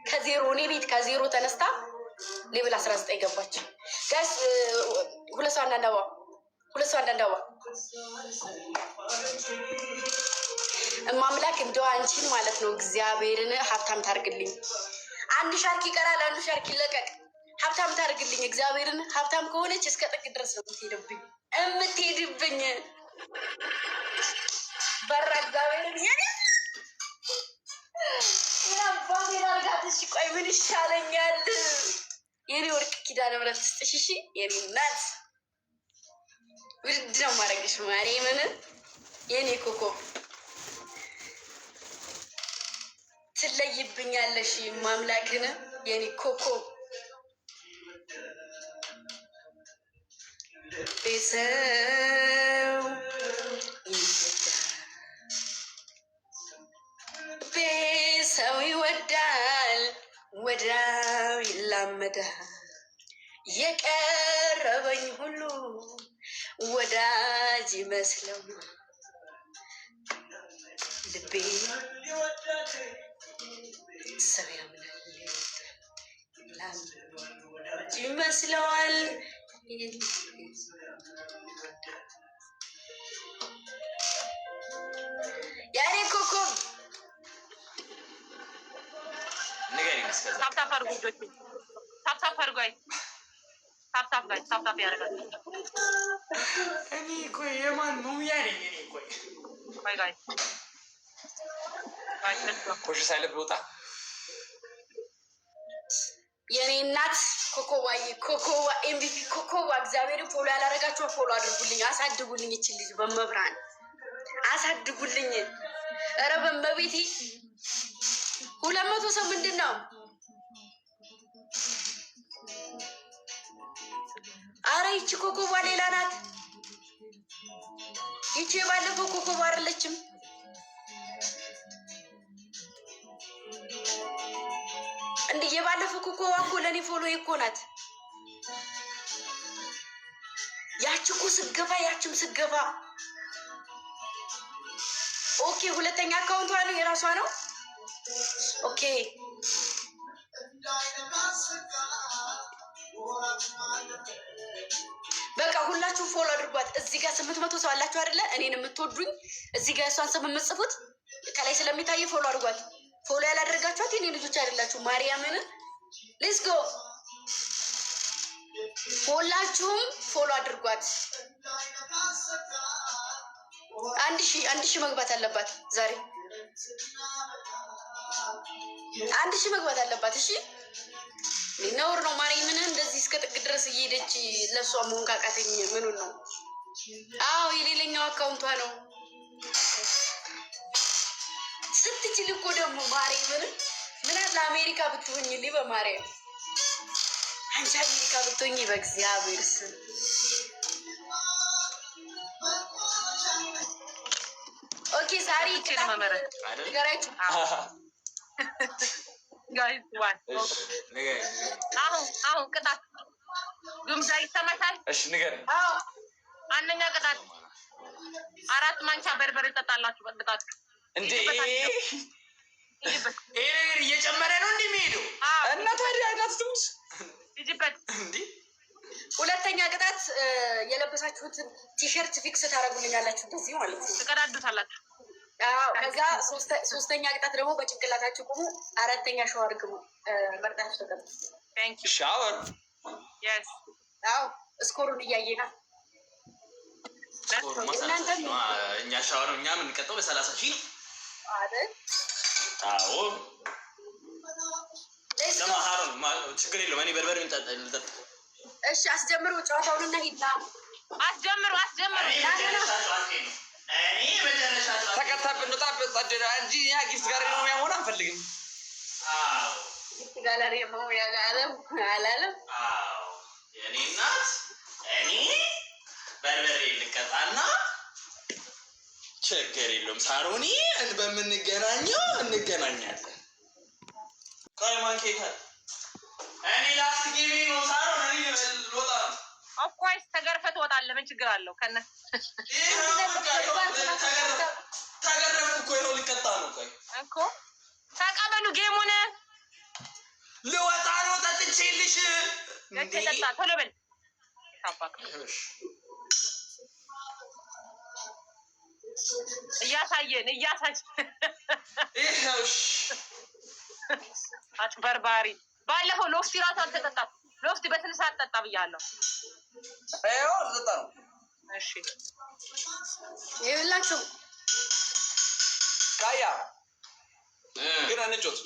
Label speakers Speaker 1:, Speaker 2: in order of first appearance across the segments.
Speaker 1: ከዜሮ እኔ ቤት ከዜሮ ተነስታ ሌብል 19 ገባች። ጋይስ ሁለት ሰው አንዳንዳዋ ማምላክ እንደው አንቺን ማለት ነው እግዚአብሔርን ሀብታም ታርግልኝ። አንድ ሻርክ ይቀራል፣ አንዱ ሻርክ ይለቀቅ። ሀብታም ታርግልኝ እግዚአብሔርን። ሀብታም ከሆነች እስከ ጥግ ድረስ ነው የምትሄድብኝ። በራ እግዚአብሔርን ባቴ ላርጋትሽ። ቆይ ምን ይሻለኛል? የኔ ወርቅ ኪዳነ ምሕረት ስጥሽ። እሺ የኔ እናት ውድ ነው ማረግሽ ማርያምን የኔ ኮኮ ትለይብኛለሽ ማምላክን የኔ ኮኮ ሰው ይወዳል ወዳው ይላመዳል። የቀረበኝ ሁሉ ወዳጅ ይመስለው ልቤ ሰው ያምናል ይመስለዋል። ያኔ ኮኮብ ታፕታፕ አድርጉ ልጆች፣ ታፕታፕ አድርጉ። አይ ታፕታፕ ያደርጋል።
Speaker 2: እኔ ቆይ የማን ነው ያለኝ? እኔ ቆይ ኮሽ ሳይለብ ወጣ።
Speaker 1: የኔ እናት ኮኮዋዬ፣ ኮኮዋ ኤምቪፒ፣ ኮኮዋ እግዚአብሔርን ፎሎ ያላረጋችሁ ፎሎ አድርጉልኝ፣ አሳድጉልኝ። ይችል ልጅ በመብራን አሳድጉልኝ። ኧረ በመቤቴ 200 ሰው ምንድን ነው? አረ ይቺ ኮኮባ ሌላ ናት። ይቺ የባለፈው ኮኮባ አይደለችም። እንዴ የባለፈው ኮኮባ እኮ ለኔ ፎሎ እኮ ናት። ያቺ እኮ ስገባ ያቺም ስገባ። ኦኬ ሁለተኛ አካውንቷ ነው የራሷ ነው። ኦኬ በቃ ሁላችሁም ፎሎ አድርጓት። እዚህ ጋር 800 ሰው አላችሁ አይደለ? እኔን የምትወዱኝ እዚህ ጋር እሷን ስም የምትጽፉት ከላይ ስለሚታይ ፎሎ አድርጓት። ፎሎ ያላደረጋችኋት የኔ ልጆች አይደላችሁ። ማርያምን ሌትስ ጎ ሁላችሁም ፎሎ አድርጓት። 1000 መግባት አለባት ዛሬ 1000 መግባት አለባት። እሺ ነውር ነው ማርያምን እንደዚህ እስከ ጥግ ድረስ እየሄደች ለሷ መሆን ካቃተኝ ምኑን ነው? አዎ የሌላኛው አካውንቷ ነው። ስትችል እኮ ደግሞ ማርያምን ምን አለ አሜሪካ ብትሆኝልኝ በማርያም አንቺ አሜሪካ ብትሆኝ በእግዚአብሔር ስም ኦኬ ሳሪ ገራይቱ ጋይስ ዋን አሁን ቅጣት ግምጃ ይሰማታል።
Speaker 2: እሺ ንገረኝ።
Speaker 1: አንደኛ ቅጣት 4 ማንኪያ በርበሬ ጠጣላችሁ። በልጣችሁ
Speaker 2: እንዴ ይሄ ነገር እየጨመረ ነው እንደሚሄደው እና ታዲያ አይታችሁት
Speaker 1: ይጅበት እንዴ። ሁለተኛ ቅጣት የለበሳችሁትን ቲሸርት ፊክስ ታረጉልኛላችሁ እንደዚህ ማለት ነው። ትቀዳዱታላችሁ። አዎ ከዛ ሶስተኛ ቅጣት ደግሞ በጭንቅላታችሁ ቁሙ። አራተኛ ሻወር ግቡ። መርጣችሁ ተቀበሉ። ታንክ ዩ
Speaker 2: ሻወር
Speaker 1: yes አዎ ስኮሩን እያየና
Speaker 2: እኛ ሻወር እኛ የምንቀጠው በ30,000 አይደል? አዎ ለማሃሩን ችግር የለውም። እኔ በርበሬ እንጠጣ።
Speaker 1: እሺ አስጀምሩ ጨዋታውንና ሂድና አስጀምሩ
Speaker 2: እኔ መጨረሻ ተከታብን ወጣበት ታደረ እንጂ ያ ጊፍት ጋር ነው ያሆን አንፈልግም። አዎ ጊፍት ጋር ነው ያጋለም አላለም። አዎ የኔ እናት እኔ በርበሬ ልቀጣና ችግር የለውም። ሳሮኒ በምንገናኘው እንገናኛለን። ቆይ ማንኬታ እኔ ላስት ጊዜ ነው ሳሮኒ ልወጣ ኦፍኮርስ ተገርፈህ ትወጣለህ። ምን ችግር አለው? ከነ ተገረፍኩ እኮ ይኸው ሊቀጣ ነው
Speaker 3: እኮ ተቀበሉ ጌሙን
Speaker 2: ልወጣ ነው ጠጥቼልሽ
Speaker 3: ጠጣ ቶሎ በል እያሳየን
Speaker 2: ይኸውሽ
Speaker 3: አጭበርባሪ ባለፈው ሎፍቲ ራሱ አልተጠጣም ሎፍቲ በስነ ስርዓት ጠጣ ብያለሁ
Speaker 2: ይኸው ልጠጣ ነው
Speaker 3: እሺ
Speaker 1: ይኸውላችሁ
Speaker 2: ካያ ግን አንጮት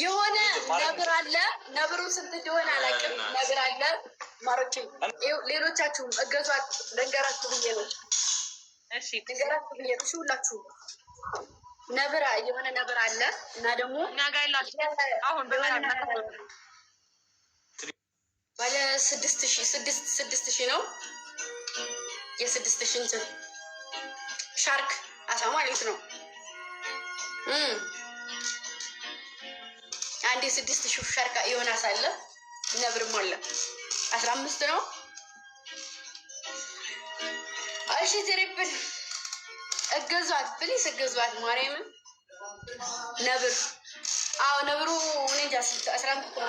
Speaker 1: የሆነ ነብር አለ ነብሩ ስንት እንደሆነ አላውቅም ነብር አለ ማሮቼ ሌሎቻችሁም እገዟት ልንገራችሁ ብዬ ነው
Speaker 3: እሺ
Speaker 1: ልንገራችሁ ብዬ ነው ሁላችሁ ነብር የሆነ ነብር አለ እና ደግሞ
Speaker 3: እኛ ጋር ያላችሁ አሁን
Speaker 1: ባለ 6,000 ነው የ6,000 እንትን ሻርክ አሳ ማለት ነው አንዴ 6,000 ሻርክ የሆነ አሳ አለ ነብርም አለ 15 ነው እሺ ትሪፕል እገዟት ፕሊስ እገዟት ማርያምን ነብር አዎ ነብሩ እኔ እንጃ 15 ነው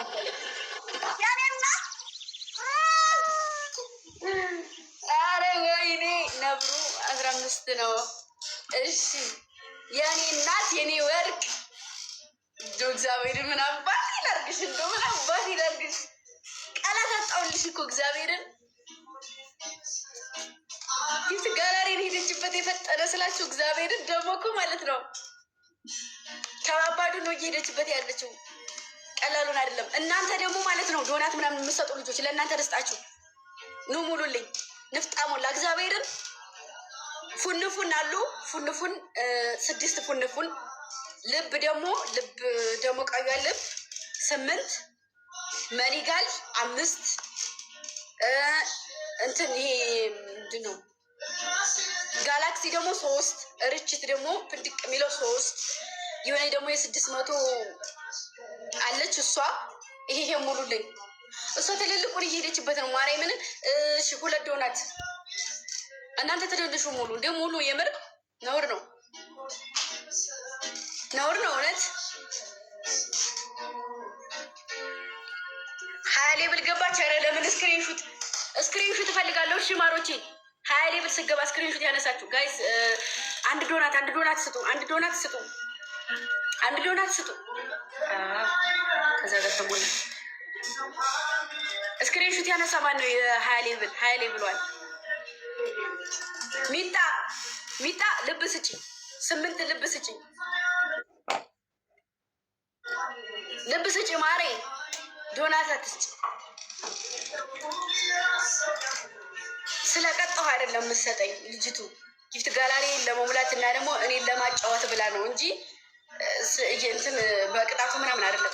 Speaker 1: ያኔና አረ ወይኔ ነብሩ 15 ነው እሺ የኔ እናት የኔ ወርቅ እግዚአብሔር ምን አባት ይላርግሽ እንደው ምን አባት ይላርግሽ ቃላት አጣውልሽ እኮ እግዚአብሔርን ይት ጋላሪን ሄደችበት የፈጠረ ስላችሁ እግዚአብሔርን ደግሞ እኮ ማለት ነው ከባባዱ ነው እየሄደችበት ያለችው ቀላሉን አይደለም እናንተ ደግሞ ማለት ነው ዶናት ምናምን የምትሰጡ ልጆች ለእናንተ ደስጣችሁ ኑ ሙሉልኝ ንፍጣሙላ እግዚአብሔርን ፉንፉን አሉ ፉንፉን 6 ፉንፉን ልብ ደግሞ ቀዩ ልብ 8 መኒጋል 5 እንትን ይሄ ምንድነው ጋላክሲ ደግሞ 3 ርችት ደግሞ ፍንድቅ የሚለው 3 የሆነ ደግሞ የ600 አለች እሷ ይሄ ሙሉልኝ እሷ ትልልቁን እየሄደችበት ነው ማርያምን እሺ 2 ዶናት እናንተ ተደልሹ ሙሉ እንደ ሙሉ የምር ነውር ነው እውነት 20 ሌብል ገባች ኧረ ለምን ስክሪንሹት እፈልጋለሁ እሺ ማሮቼ 20 ሌብል ስገባ ስክሪንሹት ያነሳችሁ ጋይስ አንድ ዶናት ስጡ ከዛ ጋር ተሞላ ስክሪንሹት ያነሳ ማን ነው የ20 ሌብሏል ሚጣ ልብ ስጪ 8 ልብ ስጪ ማሬ ዶናት አትስጪ ስለቀጣሁ አይደለም የምትሰጠኝ ልጅቱ ጊፍት ጋላሪ ለመሙላት እና ደግሞ እኔን ለማጫወት ብላ ነው እንጂ እንትን በቅጣቱ ምናምን አይደለም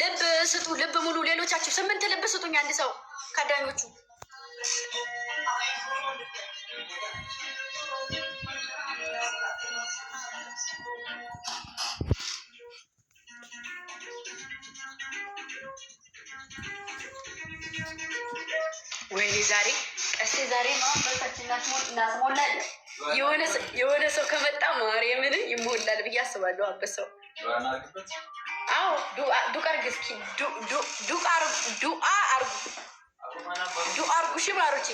Speaker 1: ልብ ስጡ ልብ ሙሉ ሌሎቻችሁ 8 ልብ ስጡኝ አንድ ሰው ካዳኞቹ ወይኔ ዛሬ ነው እናስሞላለን የሆነ ሰው ከመጣ ማርያምን ይሞላል ብዬ አስባለሁ አበሰው አዎ ዱቃ አርግ እስኪ ዱአ አርጉ እሺ ማሮቼ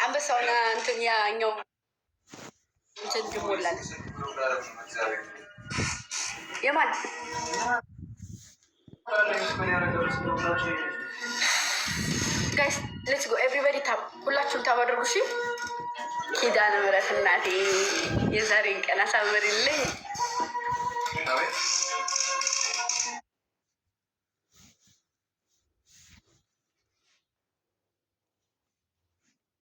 Speaker 1: አንበሳውና እንትን ያኛው እንትን ይሞላል የማን ጋይስ ሌትስ ጎ ኤቭሪባዲ ታፕ ሁላችሁም ታፕ አድርጉ እሺ ኪዳነ ምህረት እናቴ የዛሬን ቀን አሳምሪልኝ